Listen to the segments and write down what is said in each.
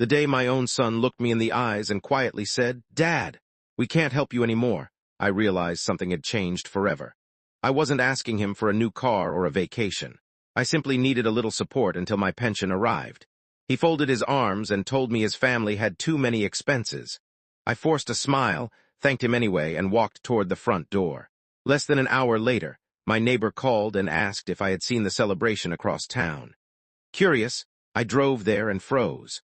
The day my own son looked me in the eyes and quietly said, "Dad, we can't help you anymore," I realized something had changed forever. I wasn't asking him for a new car or a vacation. I simply needed a little support until my pension arrived. He folded his arms and told me his family had too many expenses. I forced a smile, thanked him anyway, and walked toward the front door. Less than an hour later, my neighbor called and asked if I had seen the celebration across town. Curious, I drove there and froze.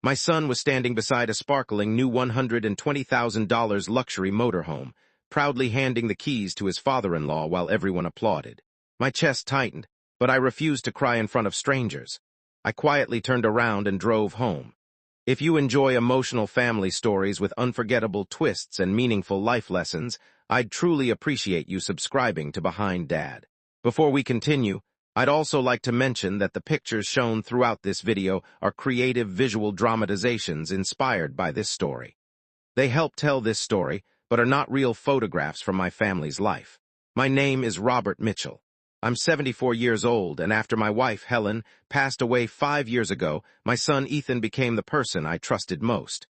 My son was standing beside a sparkling new $120,000 luxury motorhome, proudly handing the keys to his father-in-law while everyone applauded. My chest tightened, but I refused to cry in front of strangers. I quietly turned around and drove home. If you enjoy emotional family stories with unforgettable twists and meaningful life lessons, I'd truly appreciate you subscribing to Behind Dad. Before we continue, I'd also like to mention that the pictures shown throughout this video are creative visual dramatizations inspired by this story. They help tell this story, but are not real photographs from my family's life. My name is Robert Mitchell. I'm 74 years old, and after my wife, Helen, passed away 5 years ago, my son Ethan became the person I trusted most.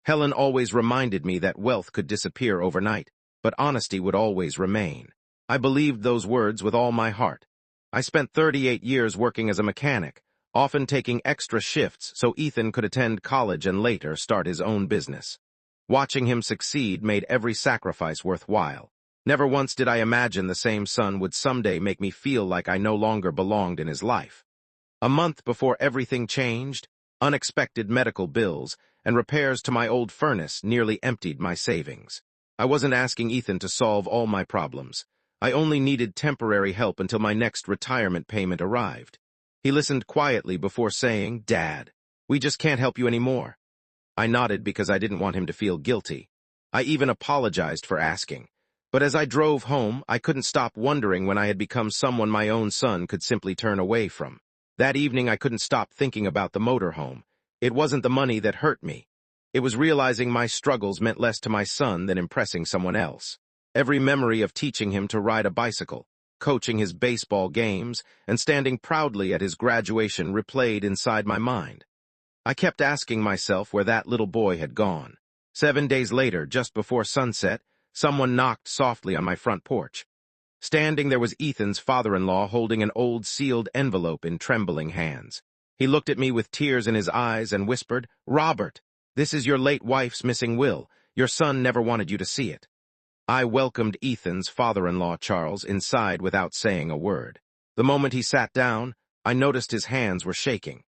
Helen always reminded me that wealth could disappear overnight, but honesty would always remain. I believed those words with all my heart. I spent 38 years working as a mechanic, often taking extra shifts so Ethan could attend college and later start his own business. Watching him succeed made every sacrifice worthwhile. Never once did I imagine the same son would someday make me feel like I no longer belonged in his life. A month before everything changed, unexpected medical bills and repairs to my old furnace nearly emptied my savings. I wasn't asking Ethan to solve all my problems. I only needed temporary help until my next retirement payment arrived. He listened quietly before saying, "Dad, we just can't help you anymore." I nodded because I didn't want him to feel guilty. I even apologized for asking. But as I drove home, I couldn't stop wondering when I had become someone my own son could simply turn away from. That evening, I couldn't stop thinking about the motorhome. It wasn't the money that hurt me. It was realizing my struggles meant less to my son than impressing someone else. Every memory of teaching him to ride a bicycle, coaching his baseball games, and standing proudly at his graduation replayed inside my mind. I kept asking myself where that little boy had gone. 7 days later, just before sunset, someone knocked softly on my front porch. Standing there was Ethan's father-in-law holding an old sealed envelope in trembling hands. He looked at me with tears in his eyes and whispered, "Robert, this is your late wife's missing will. Your son never wanted you to see it." I welcomed Ethan's father-in-law, Charles, inside without saying a word. The moment he sat down, I noticed his hands were shaking.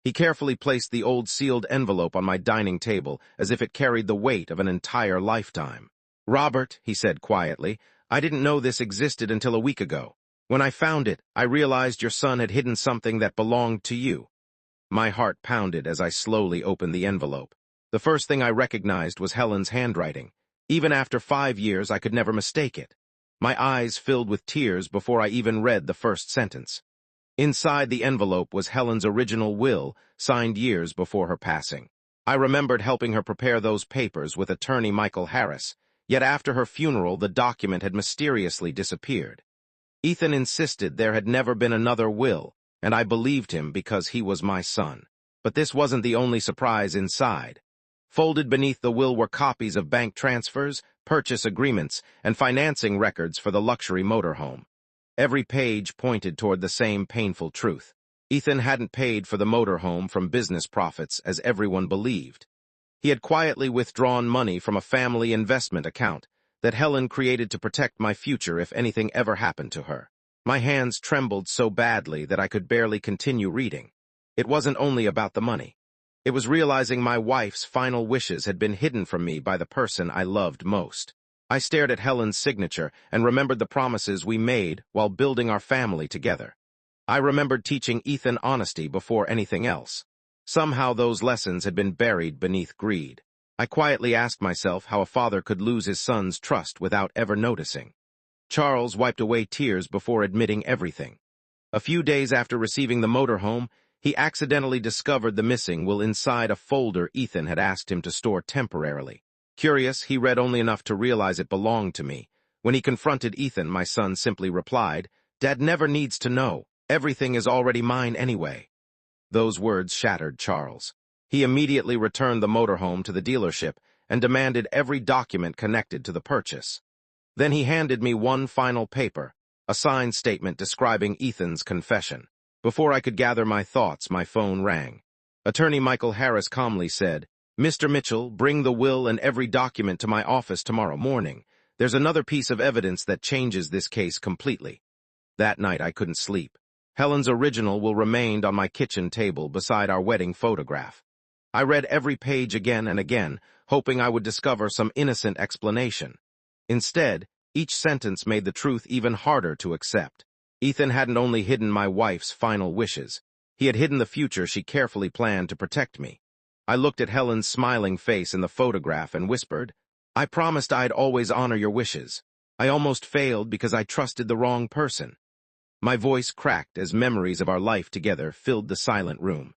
He carefully placed the old sealed envelope on my dining table as if it carried the weight of an entire lifetime. "Robert," he said quietly, "I didn't know this existed until a week ago. When I found it, I realized your son had hidden something that belonged to you." My heart pounded as I slowly opened the envelope. The first thing I recognized was Helen's handwriting. Even after 5 years, I could never mistake it. My eyes filled with tears before I even read the first sentence. Inside the envelope was Helen's original will, signed years before her passing. I remembered helping her prepare those papers with attorney Michael Harris. Yet after her funeral, the document had mysteriously disappeared. Ethan insisted there had never been another will, and I believed him because he was my son. But this wasn't the only surprise inside. Folded beneath the will were copies of bank transfers, purchase agreements, and financing records for the luxury motorhome. Every page pointed toward the same painful truth. Ethan hadn't paid for the motorhome from business profits as everyone believed. He had quietly withdrawn money from a family investment account that Helen created to protect my future if anything ever happened to her. My hands trembled so badly that I could barely continue reading. It wasn't only about the money. It was realizing my wife's final wishes had been hidden from me by the person I loved most. I stared at Helen's signature and remembered the promises we made while building our family together. I remembered teaching Ethan honesty before anything else. Somehow those lessons had been buried beneath greed. I quietly asked myself how a father could lose his son's trust without ever noticing. Charles wiped away tears before admitting everything. A few days after receiving the motorhome, he accidentally discovered the missing will inside a folder Ethan had asked him to store temporarily. Curious, he read only enough to realize it belonged to me. When he confronted Ethan, my son simply replied, "Dad never needs to know. Everything is already mine anyway." Those words shattered Charles. He immediately returned the motorhome to the dealership and demanded every document connected to the purchase. Then he handed me one final paper, a signed statement describing Ethan's confession. Before I could gather my thoughts, my phone rang. Attorney Michael Harris calmly said, "Mr. Mitchell, bring the will and every document to my office tomorrow morning. There's another piece of evidence that changes this case completely." That night I couldn't sleep. Helen's original will remained on my kitchen table beside our wedding photograph. I read every page again and again, hoping I would discover some innocent explanation. Instead, each sentence made the truth even harder to accept. Ethan hadn't only hidden my wife's final wishes. He had hidden the future she carefully planned to protect me. I looked at Helen's smiling face in the photograph and whispered, "I promised I'd always honor your wishes. I almost failed because I trusted the wrong person." My voice cracked as memories of our life together filled the silent room.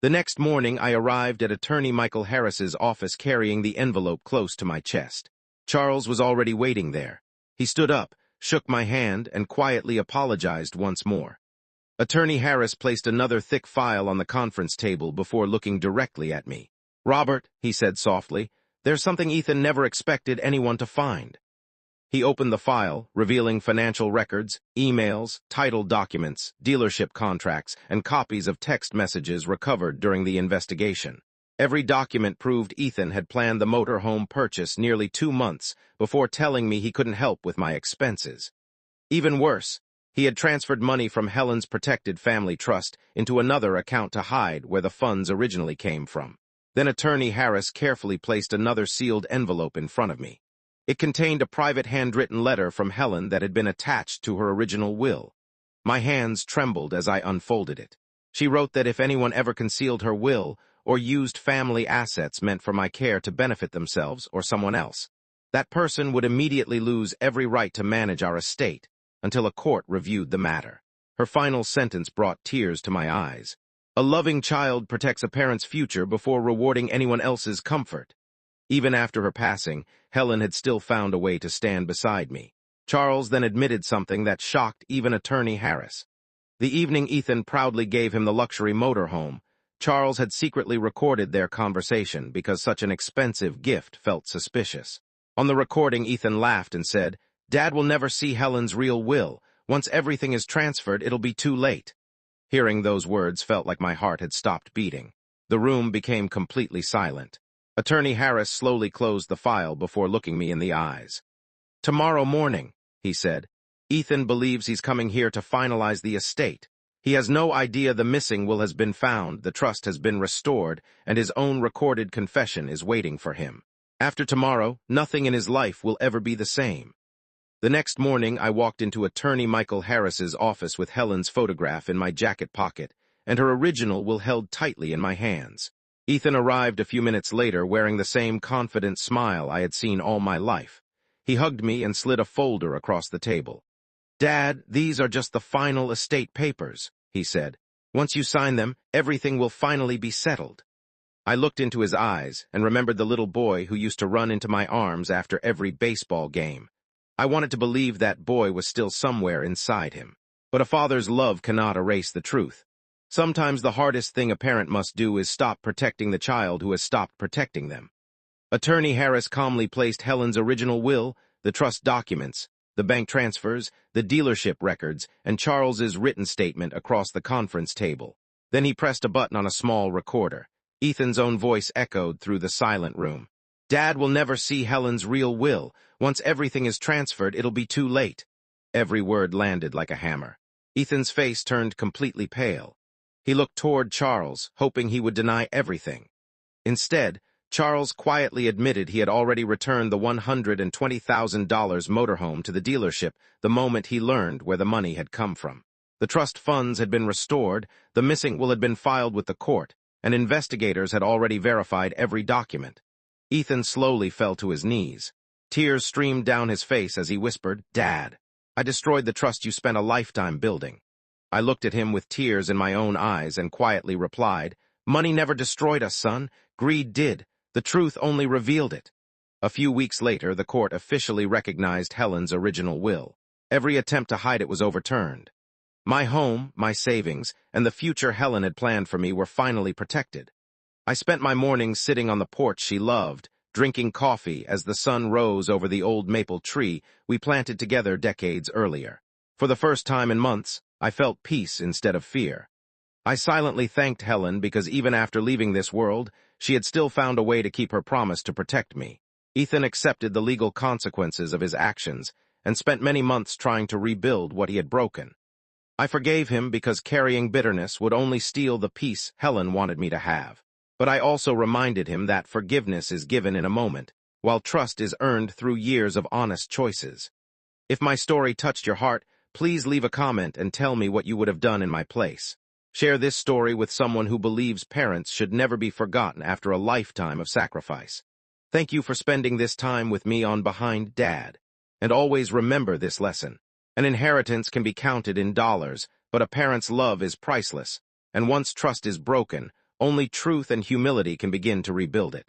The next morning, I arrived at Attorney Michael Harris's office carrying the envelope close to my chest. Charles was already waiting there. He stood up, shook my hand, and quietly apologized once more. Attorney Harris placed another thick file on the conference table before looking directly at me. "Robert," he said softly, "there's something Ethan never expected anyone to find." He opened the file, revealing financial records, emails, title documents, dealership contracts, and copies of text messages recovered during the investigation. Every document proved Ethan had planned the motorhome purchase nearly 2 months before telling me he couldn't help with my expenses. Even worse, he had transferred money from Helen's protected family trust into another account to hide where the funds originally came from. Then Attorney Harris carefully placed another sealed envelope in front of me. It contained a private handwritten letter from Helen that had been attached to her original will. My hands trembled as I unfolded it. She wrote that if anyone ever concealed her will or used family assets meant for my care to benefit themselves or someone else, that person would immediately lose every right to manage our estate until a court reviewed the matter. Her final sentence brought tears to my eyes. "A loving child protects a parent's future before rewarding anyone else's comfort." Even after her passing, Helen had still found a way to stand beside me. Charles then admitted something that shocked even Attorney Harris. The evening Ethan proudly gave him the luxury motorhome, Charles had secretly recorded their conversation because such an expensive gift felt suspicious. On the recording, Ethan laughed and said, "Dad will never see Helen's real will. Once everything is transferred, it'll be too late." Hearing those words felt like my heart had stopped beating. The room became completely silent. Attorney Harris slowly closed the file before looking me in the eyes. "Tomorrow morning," he said, "Ethan believes he's coming here to finalize the estate. He has no idea the missing will has been found, the trust has been restored, and his own recorded confession is waiting for him. After tomorrow, nothing in his life will ever be the same." The next morning, I walked into Attorney Michael Harris's office with Helen's photograph in my jacket pocket and her original will held tightly in my hands. Ethan arrived a few minutes later wearing the same confident smile I had seen all my life. He hugged me and slid a folder across the table. "Dad, these are just the final estate papers," he said. "Once you sign them, everything will finally be settled." I looked into his eyes and remembered the little boy who used to run into my arms after every baseball game. I wanted to believe that boy was still somewhere inside him. But a father's love cannot erase the truth. Sometimes the hardest thing a parent must do is stop protecting the child who has stopped protecting them. Attorney Harris calmly placed Helen's original will, the trust documents, the bank transfers, the dealership records, and Charles's written statement across the conference table. Then he pressed a button on a small recorder. Ethan's own voice echoed through the silent room. "Dad will never see Helen's real will. Once everything is transferred, it'll be too late." Every word landed like a hammer. Ethan's face turned completely pale. He looked toward Charles, hoping he would deny everything. Instead, Charles quietly admitted he had already returned the $120,000 motorhome to the dealership the moment he learned where the money had come from. The trust funds had been restored, the missing will had been filed with the court, and investigators had already verified every document. Ethan slowly fell to his knees. Tears streamed down his face as he whispered, "Dad, I destroyed the trust you spent a lifetime building." I looked at him with tears in my own eyes and quietly replied, "Money never destroyed us, son. Greed did. The truth only revealed it." A few weeks later, the court officially recognized Helen's original will. Every attempt to hide it was overturned. My home, my savings, and the future Helen had planned for me were finally protected. I spent my mornings sitting on the porch she loved, drinking coffee as the sun rose over the old maple tree we planted together decades earlier. For the first time in months, I felt peace instead of fear. I silently thanked Helen because even after leaving this world, she had still found a way to keep her promise to protect me. Ethan accepted the legal consequences of his actions and spent many months trying to rebuild what he had broken. I forgave him because carrying bitterness would only steal the peace Helen wanted me to have. But I also reminded him that forgiveness is given in a moment, while trust is earned through years of honest choices. If my story touched your heart, please leave a comment and tell me what you would have done in my place. Share this story with someone who believes parents should never be forgotten after a lifetime of sacrifice. Thank you for spending this time with me on Behind Dad. And always remember this lesson. An inheritance can be counted in dollars, but a parent's love is priceless. And once trust is broken, only truth and humility can begin to rebuild it.